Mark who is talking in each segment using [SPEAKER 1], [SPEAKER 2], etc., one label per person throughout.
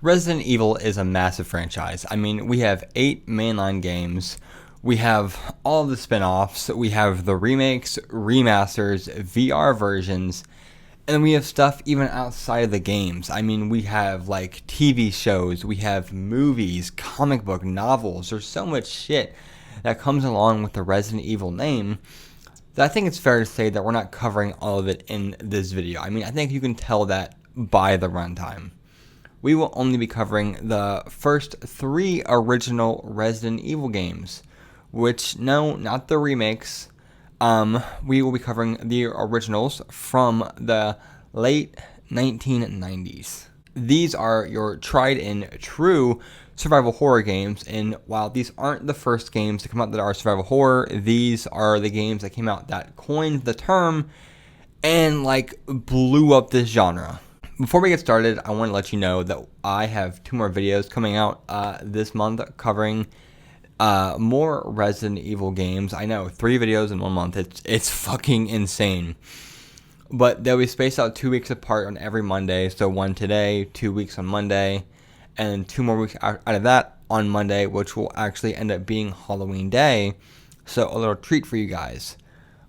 [SPEAKER 1] Resident Evil is a massive franchise. I mean, we have 8 mainline games. We have all of the spin-offs. We have the remakes, remasters, VR versions, and we have stuff even outside of the games. I mean, we have like TV shows, we have movies, comic book, novels. There's so much shit that comes along with the Resident Evil name that I think it's fair to say that we're not covering all of it in this video. I mean, I think you can tell that by the runtime. We will only be covering the first 3 original Resident Evil games, which, no, not the remakes. We will be covering the originals from the late 1990s. These are your tried and true survival horror games, and while these aren't the first games to come out that are survival horror, these are the games that came out that coined the term and like blew up this genre. Before we get started, I want to let you know that I have 2 more videos coming out this month covering more Resident Evil games. I know, 3 videos in 1 month. It's fucking insane. But they'll be spaced out 2 weeks apart on every Monday. So 1 today, 2 weeks on Monday, and 2 more weeks out of that on Monday, which will actually end up being Halloween Day. So a little treat for you guys.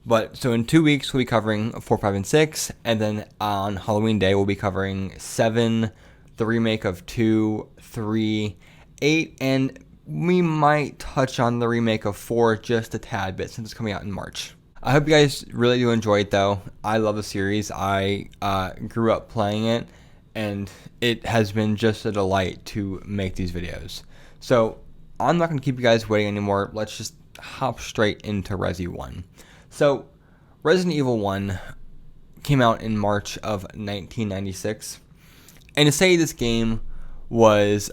[SPEAKER 1] But so in 2 weeks, we'll be covering 4, 5, and 6. And then on Halloween Day, we'll be covering 7, the remake of 2, 3, 8, and we might touch on the remake of 4 just a tad bit since it's coming out in March. I hope you guys really do enjoy it though. I love the series. I grew up playing it, and it has been just a delight to make these videos. So I'm not going to keep you guys waiting anymore. Let's just hop straight into Resi 1. So Resident Evil 1 came out in March of 1996. And to say this game was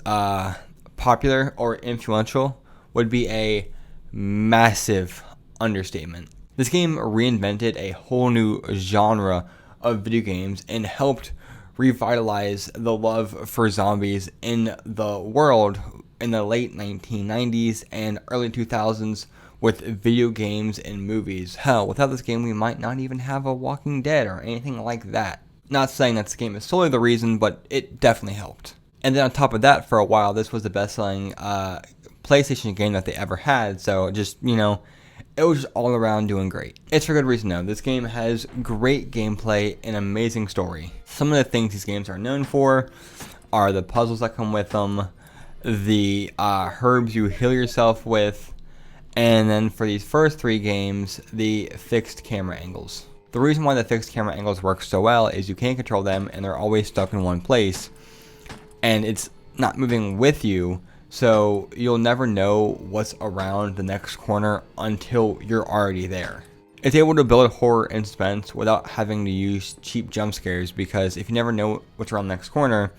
[SPEAKER 1] popular or influential would be a massive understatement. This game reinvented a whole new genre of video games and helped revitalize the love for zombies in the world in the late 1990s and early 2000s with video games and movies. Hell, without this game, we might not even have a Walking Dead or anything like that. Not saying that this game is solely the reason, but it definitely helped. And then on top of that, for a while, this was the best-selling PlayStation game that they ever had. So just, you know, it was just all around doing great. It's for good reason, though. This game has great gameplay and amazing story. Some of the things these games are known for are the puzzles that come with them, the herbs you heal yourself with, and then for these first 3 games, the fixed camera angles. The reason why the fixed camera angles work so well is you can't control them and they're always stuck in one place. And it's not moving with you, so you'll never know what's around the next corner until you're already there. It's able to build horror and suspense without having to use cheap jump scares, because if you never know what's around the next corner,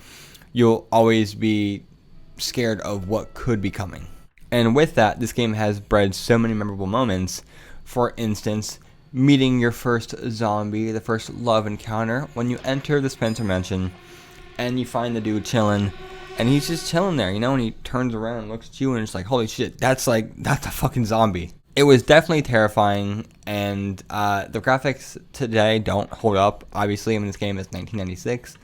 [SPEAKER 1] you'll always be scared of what could be coming. And with that, this game has bred so many memorable moments. For instance, meeting your first zombie, the first love encounter, when you enter the Spencer Mansion and you find the dude chilling, and he's just chilling there, you know, and he turns around and looks at you and it's like, holy shit, that's a fucking zombie. It was definitely terrifying, and the graphics today don't hold up, obviously. I mean, this game is 1996,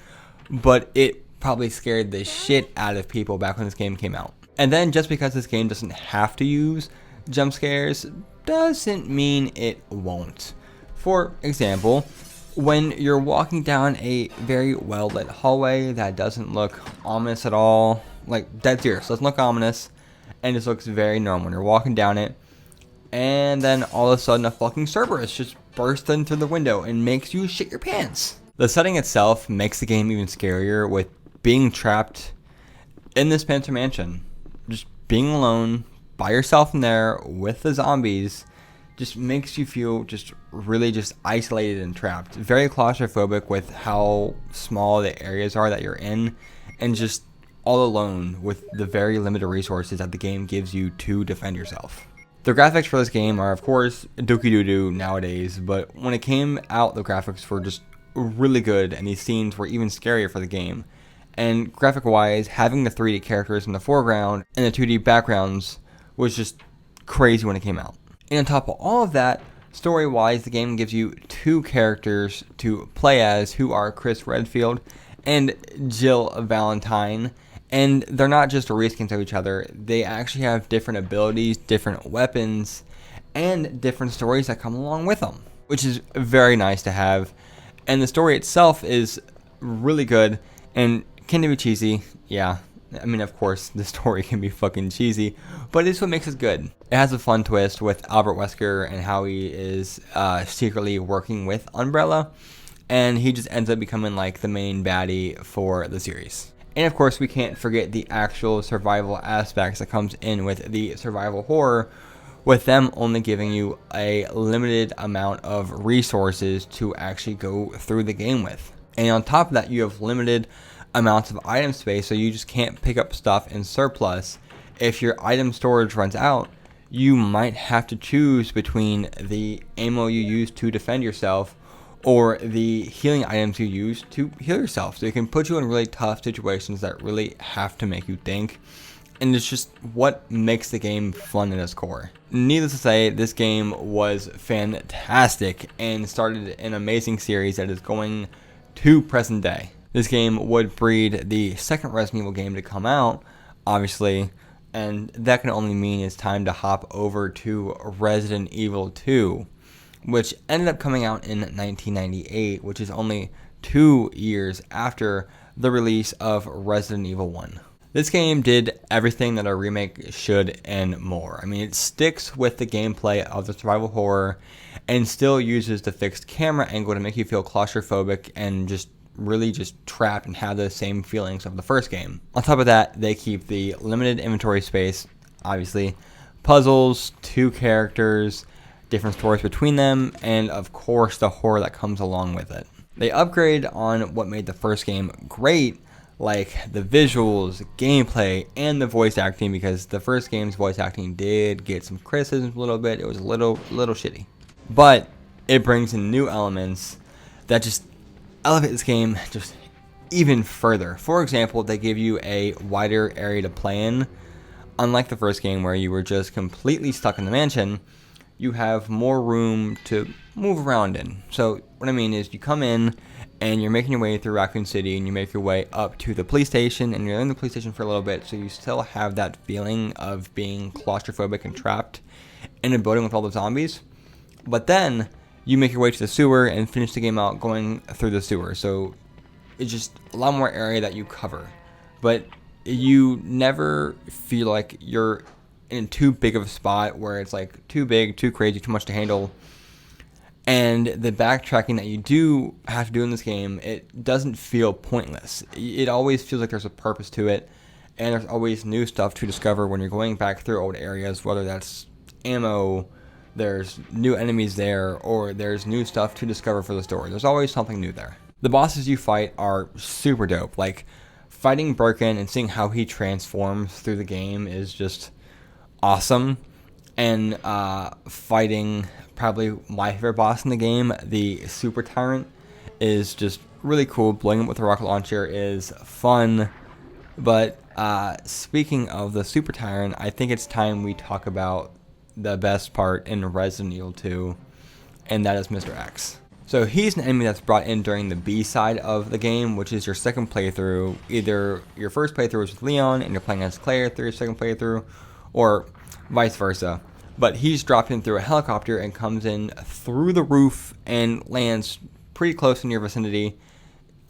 [SPEAKER 1] but it probably scared the shit out of people back when this game came out. And then just because this game doesn't have to use jump scares doesn't mean it won't. For example, when you're walking down a very well lit hallway that doesn't look ominous at all, like dead serious, doesn't look ominous, and just looks very normal. When you're walking down it, and then all of a sudden a fucking Cerberus just bursts in through the window and makes you shit your pants. The setting itself makes the game even scarier, with being trapped in this Spencer Mansion. Just being alone by yourself in there with the zombies just makes you feel just really just isolated and trapped. Very claustrophobic with how small the areas are that you're in, and just all alone with the very limited resources that the game gives you to defend yourself. The graphics for this game are, of course, dookie doo-doo nowadays, but when it came out, the graphics were just really good, and these scenes were even scarier for the game. And graphic-wise, having the 3D characters in the foreground and the 2D backgrounds was just crazy when it came out. And on top of all of that, story-wise, the game gives you 2 characters to play as, who are Chris Redfield and Jill Valentine. And they're not just reskins of each other. They actually have different abilities, different weapons, and different stories that come along with them, which is very nice to have. And the story itself is really good and can be cheesy. Yeah, I mean, of course, the story can be fucking cheesy, but it's what makes it good. It has a fun twist with Albert Wesker and how he is secretly working with Umbrella, and he just ends up becoming like the main baddie for the series. And of course, we can't forget the actual survival aspects that comes in with the survival horror, with them only giving you a limited amount of resources to actually go through the game with. And on top of that, you have limited amounts of item space, so you just can't pick up stuff in surplus. If your item storage runs out, you might have to choose between the ammo you use to defend yourself or the healing items you use to heal yourself. So it can put you in really tough situations that really have to make you think. And it's just what makes the game fun at its core. Needless to say, this game was fantastic and started an amazing series that is going to present day. This game would breed the second Resident Evil game to come out, obviously, and that can only mean it's time to hop over to Resident Evil 2, which ended up coming out in 1998, which is only 2 years after the release of Resident Evil 1. This game did everything that a remake should and more. I mean, it sticks with the gameplay of the survival horror and still uses the fixed camera angle to make you feel claustrophobic and just really just trapped and have the same feelings of the first game. On top of that, they keep the limited inventory space, obviously, puzzles, 2 characters, different stories between them, and of course the horror that comes along with it. They upgrade on what made the first game great, like the visuals, gameplay, and the voice acting, because the first game's voice acting did get some criticism a little bit. It was a little shitty. But it brings in new elements that just elevate this game just even further. For example, they give you a wider area to play in. Unlike the first game where you were just completely stuck in the mansion, you have more room to move around in. So what I mean is you come in and you're making your way through Raccoon City and you make your way up to the police station and you're in the police station for a little bit, so you still have that feeling of being claustrophobic and trapped in a building with all the zombies. But then you make your way to the sewer and finish the game out going through the sewer. So it's just a lot more area that you cover. But you never feel like you're in too big of a spot where it's like too big, too crazy, too much to handle. And the backtracking that you do have to do in this game, it doesn't feel pointless. It always feels like there's a purpose to it, and there's always new stuff to discover when you're going back through old areas, whether that's ammo, there's new enemies there, or there's new stuff to discover for the story. There's always something new there. The bosses you fight are super dope. Like, fighting Birkin and seeing how he transforms through the game is just awesome. And fighting probably my favorite boss in the game, the Super Tyrant, is just really cool. Blowing him with a rocket launcher is fun. But speaking of the Super Tyrant, I think it's time we talk about the best part in Resident Evil 2, and that is Mr. X. So he's an enemy that's brought in during the B side of the game, which is your second playthrough. Either your first playthrough was with Leon and you're playing as Claire through your second playthrough, or vice versa. But he's dropped in through a helicopter and comes in through the roof and lands pretty close in your vicinity,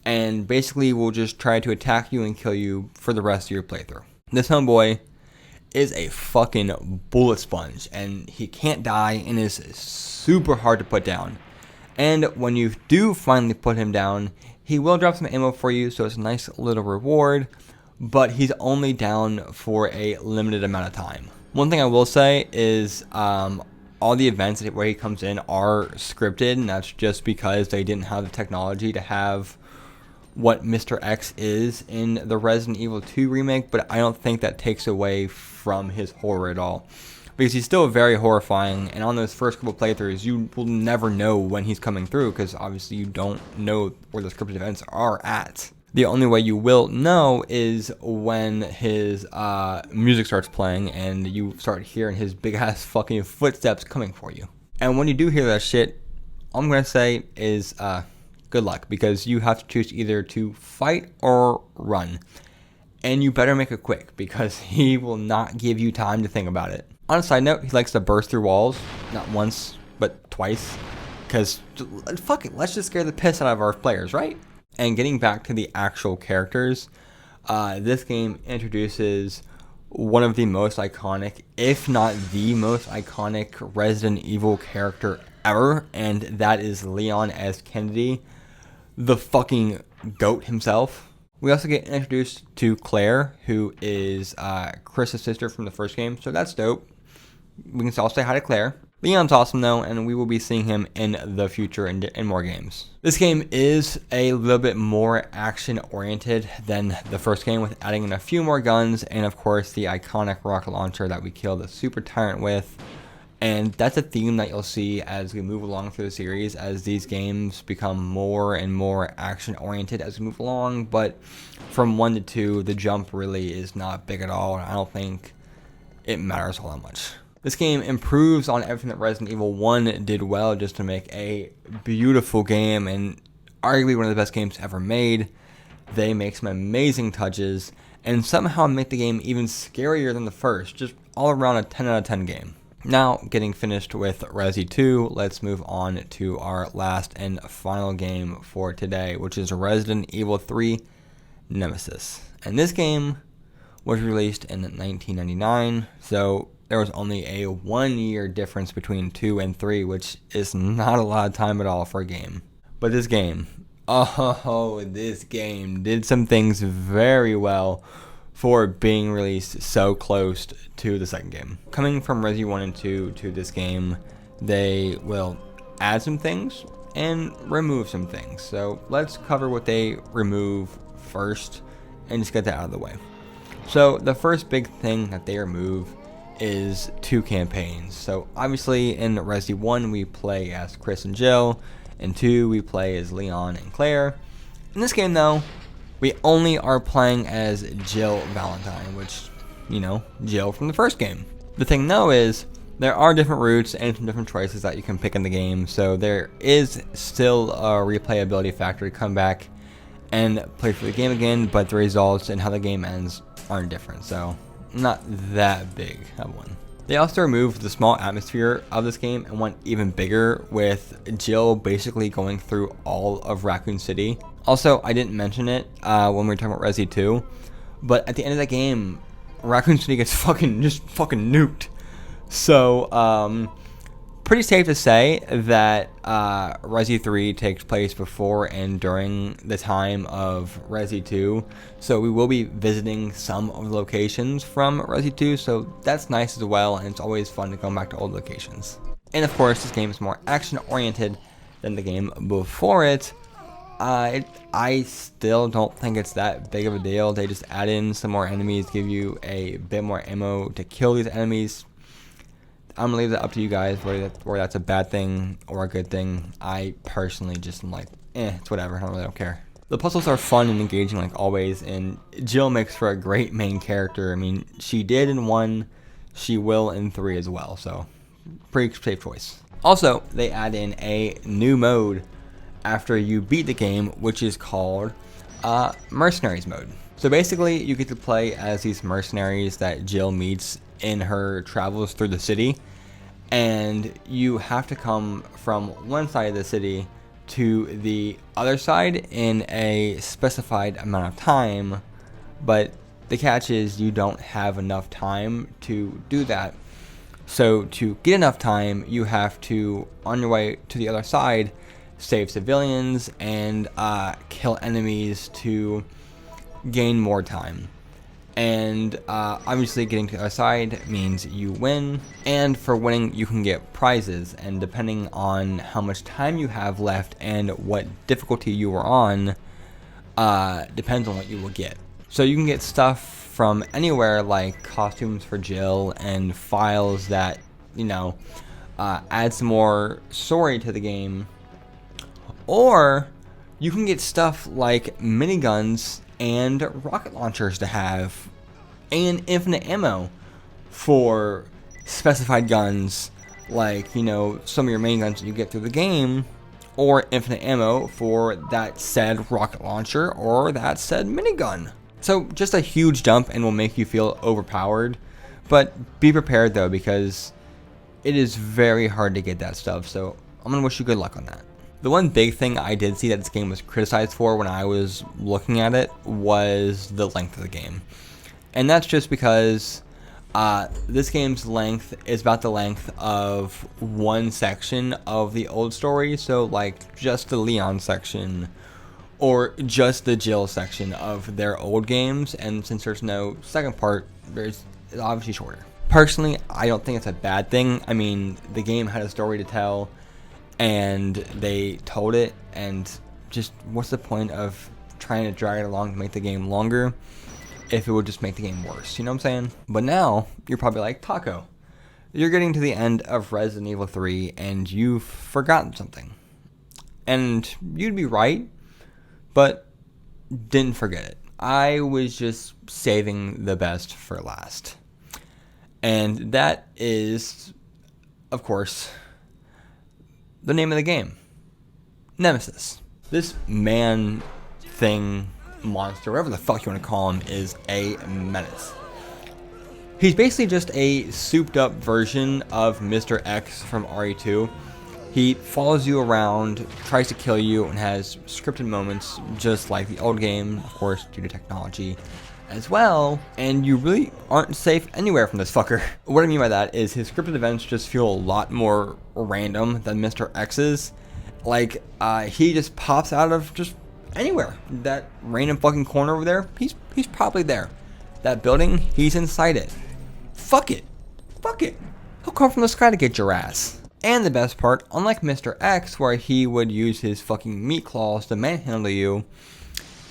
[SPEAKER 1] and basically will just try to attack you and kill you for the rest of your playthrough. This homeboy is a fucking bullet sponge, and he can't die and is super hard to put down. And when you do finally put him down, he will drop some ammo for you, so it's a nice little reward, but he's only down for a limited amount of time. One thing I will say is all the events where he comes in are scripted, and that's just because they didn't have the technology to have what Mr. X is in the Resident Evil 2 remake, but I don't think that takes away from his horror at all, because he's still very horrifying, and on those first couple playthroughs you will never know when he's coming through, because obviously you don't know where the scripted events are at. The only way you will know is when his music starts playing and you start hearing his big ass fucking footsteps coming for you. And when you do hear that shit, all I'm going to say is good luck, because you have to choose either to fight or run. And you better make it quick because he will not give you time to think about it. On a side note, he likes to burst through walls, not once, but twice. Because, fuck it, let's just scare the piss out of our players, right? And getting back to the actual characters, this game introduces one of the most iconic, if not the most iconic Resident Evil character ever, and that is Leon S. Kennedy, the fucking GOAT himself. We also get introduced to Claire, who is Chris's sister from the first game, so that's dope. We can all say hi to Claire. Leon's awesome though, and we will be seeing him in the future in more games. This game is a little bit more action-oriented than the first game, with adding in a few more guns, and of course the iconic rocket launcher that we killed the Super Tyrant with. And that's a theme that you'll see as we move along through the series, as these games become more and more action-oriented as we move along. But from 1 to 2, the jump really is not big at all, and I don't think it matters all that much. This game improves on everything that Resident Evil 1 did well, just to make a beautiful game and arguably one of the best games ever made. They make some amazing touches and somehow make the game even scarier than the first, just all around a 10 out of 10 game. Now, getting finished with Resi 2, let's move on to our last and final game for today, which is Resident Evil 3 Nemesis. And this game was released in 1999, so there was only a 1 year difference between 2 and 3, which is not a lot of time at all for a game. But this game did some things very well for being released so close to the second game. Coming from Resi 1 and 2 to this game, they will add some things and remove some things. So let's cover what they remove first and just get that out of the way. So the first big thing that they remove is 2 campaigns. So obviously in Resi 1 we play as Chris and Jill, and 2 we play as Leon and Claire. In this game though, we only are playing as Jill Valentine, which, you know, Jill from the first game. The thing though is, there are different routes and some different choices that you can pick in the game, so there is still a replayability factor to come back and play through the game again, but the results and how the game ends aren't different, so not that big of one. They also removed the small atmosphere of this game and went even bigger, with Jill basically going through all of Raccoon City. Also, I didn't mention it when we were talking about Resi 2, but at the end of that game, Raccoon City gets fucking nuked. So, pretty safe to say that Resi 3 takes place before and during the time of Resi 2. So we will be visiting some of the locations from Resi 2, so that's nice as well, and it's always fun to go back to old locations. And of course, this game is more action-oriented than the game before it. I still don't think it's that big of a deal. They just add in some more enemies, give you a bit more ammo to kill these enemies. I'm gonna leave that up to you guys, whether that's a bad thing or a good thing. I personally just am like, it's whatever. I don't care. The puzzles are fun and engaging like always, and Jill makes for a great main character. I mean, she did in 1, she will in 3 as well, so pretty safe choice. Also, they add in a new mode after you beat the game, which is called Mercenaries mode. So basically, you get to play as these mercenaries that Jill meets in her travels through the city, and you have to come from one side of the city to the other side in a specified amount of time, but the catch is you don't have enough time to do that. So to get enough time, you have to, on your way to the other side, save civilians and kill enemies to gain more time. And obviously getting to the other side means you win, and for winning you can get prizes, and depending on how much time you have left and what difficulty you are on, depends on what you will get. So you can get stuff from anywhere, like costumes for Jill and files that, you know, add some more story to the game, or you can get stuff like miniguns and rocket launchers to have, and infinite ammo for specified guns, like, you know, some of your main guns that you get through the game, or infinite ammo for that said rocket launcher or that said minigun. So just a huge jump and will make you feel overpowered. But be prepared though, because it is very hard to get that stuff. So I'm going to wish you good luck on that. The one big thing I did see that this game was criticized for when I was looking at it was the length of the game. And that's just because this game's length is about the length of one section of the old story. So like just the Leon section or just the Jill section of their old games. And since there's no second part, it's obviously shorter. Personally, I don't think it's a bad thing. I mean, the game had a story to tell and they told it, and just what's the point of trying to drag it along to make the game longer if it would just make the game worse, you know what I'm saying? But now, you're probably like, Taco, you're getting to the end of Resident Evil 3 and you've forgotten something. And you'd be right, but didn't forget it. I was just saving the best for last. And that is, of course, the name of the game. Nemesis. This man thing, monster, whatever the fuck you want to call him, is a menace. He's basically just a souped up version of Mr. X from RE2. He follows you around, tries to kill you, and has scripted moments just like the old game, of course, due to technology as well, and you really aren't safe anywhere from this fucker. What I mean by that is his scripted events just feel a lot more random than Mr. X's. Like, he just pops out of just anywhere. That random fucking corner over there, he's probably there. That building, he's inside it. Fuck it. Fuck it. He'll come from the sky to get your ass. And the best part, unlike Mr. X, where he would use his fucking meat claws to manhandle you,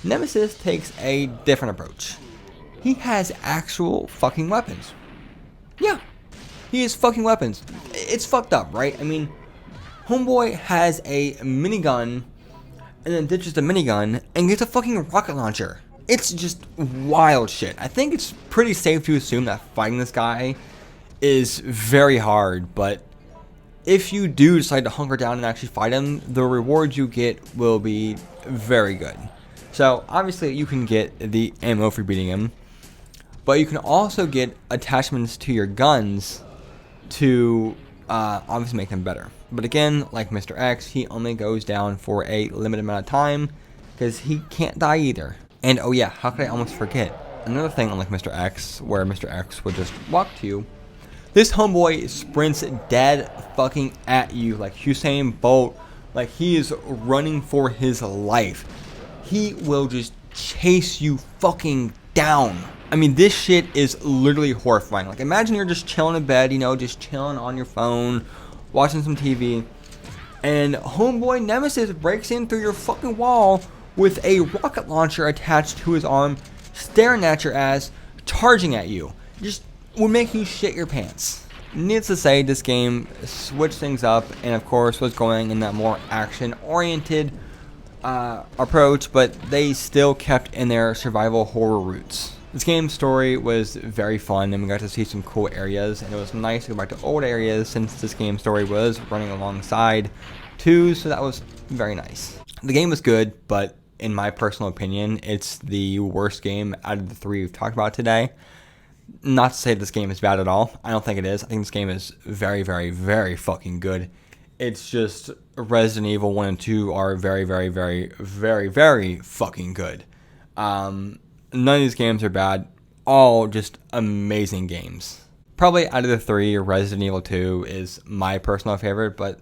[SPEAKER 1] Nemesis takes a different approach. He has actual fucking weapons. Yeah, he has fucking weapons. It's fucked up, right? I mean, homeboy has a minigun and then ditches the minigun and gets a fucking rocket launcher. It's just wild shit. I think it's pretty safe to assume that fighting this guy is very hard, but if you do decide to hunker down and actually fight him, the rewards you get will be very good. So, obviously, you can get the ammo for beating him, but you can also get attachments to your guns to obviously make them better. But again, like Mr. X, he only goes down for a limited amount of time because he can't die either. And oh yeah, how could I almost forget? Another thing, unlike Mr. X, where Mr. X would just walk to you, this homeboy sprints dead fucking at you like Usain Bolt, like he is running for his life. He will just chase you fucking down. I mean, this shit is literally horrifying. Like, imagine you're just chilling in bed, you know, just chilling on your phone, watching some TV, and homeboy Nemesis breaks in through your fucking wall with a rocket launcher attached to his arm, staring at your ass, charging at you. Just would make you shit your pants. Needless to say, this game switched things up and of course was going in that more action-oriented approach, but they still kept in their survival horror roots. This game's story was very fun and we got to see some cool areas, and it was nice to go back to old areas since this game's story was running alongside too, so that was very nice. The game was good, but in my personal opinion, it's the worst game out of the three we've talked about today. Not to say this game is bad at all. I don't think it is. I think this game is very, very, very fucking good. It's just Resident Evil 1 and 2 are very, very, very, very, very fucking good. None of these games are bad. All just amazing games. Probably out of the three, Resident Evil 2 is my personal favorite, but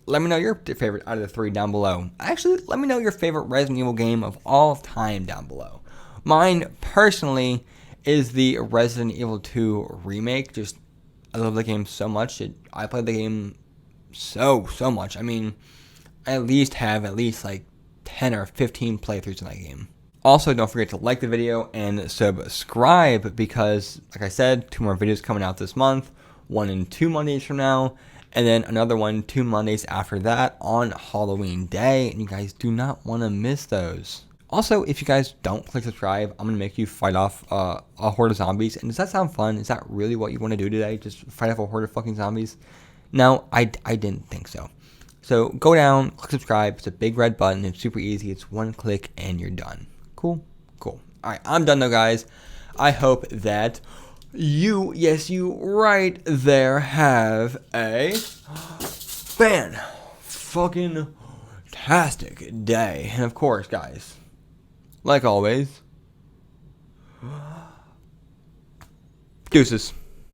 [SPEAKER 1] let me know your favorite out of the three down below. Actually, let me know your favorite Resident Evil game of all time down below. Mine, personally, is the Resident Evil 2 remake. Just, I love the game so much. I played the game so much. I mean, I have like 10 or 15 playthroughs in that game. Also, don't forget to like the video and subscribe because, like I said, 2 more videos coming out this month. 1 and 2 Mondays from now. And then another one 2 Mondays after that on Halloween Day. And you guys do not want to miss those. Also, if you guys don't click subscribe, I'm going to make you fight off a horde of zombies. And does that sound fun? Is that really what you want to do today? Just fight off a horde of fucking zombies? No, I didn't think so. So go down, click subscribe. It's a big red button. It's super easy. It's one click and you're done. Cool? Cool. Alright, I'm done though, guys. I hope that you, yes, you right there, have a fucking tastic day. And of course, guys, like always, deuces.